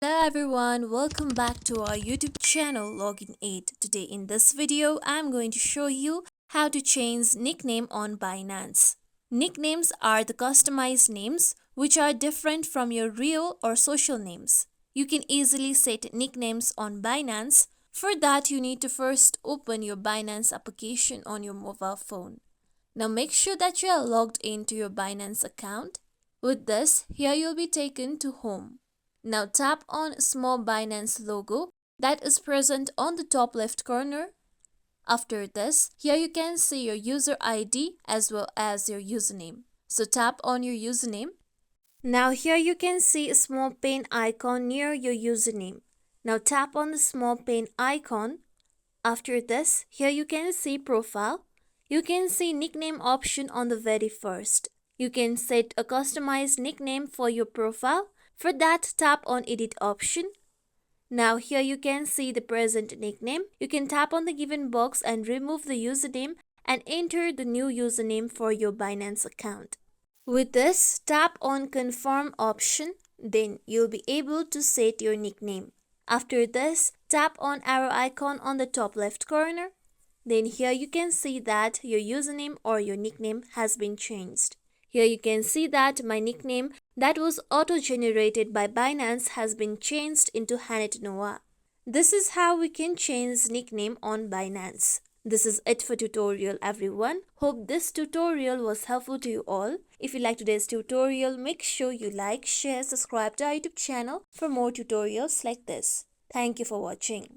Hello everyone, welcome back to our YouTube channel Login 8. Today in this video, I'm going to show you how to change nickname on Binance. Nicknames are the customized names which are different from your real or social names. You can easily set nicknames on Binance. For that, you need to first open your Binance application on your mobile phone. Now make sure that you are logged into your Binance account. With this, here you'll be taken to home. Now tap on small Binance logo that is present on the top left corner. After this, here you can see your user ID as well as your username. So tap on your username. Now here you can see a small pen icon near your username. Now tap on the small pen icon. After this, here you can see profile. You can see nickname option on the very first. You can set a customized nickname for your profile. For that, tap on edit option. Now here you can see the present nickname. You can tap on the given box and remove the username and enter the new username for your Binance account. With this, tap on confirm option. Then you'll be able to set your nickname. After this, tap on arrow icon on the top left corner. Then here you can see that your username or your nickname has been changed. Here you can see that my nickname that was auto-generated by Binance has been changed into Hanet Noah. This is how we can change nickname on Binance. This is it for tutorial everyone. Hope this tutorial was helpful to you all. If you like today's tutorial, make sure you like, share, subscribe to our YouTube channel for more tutorials like this. Thank you for watching.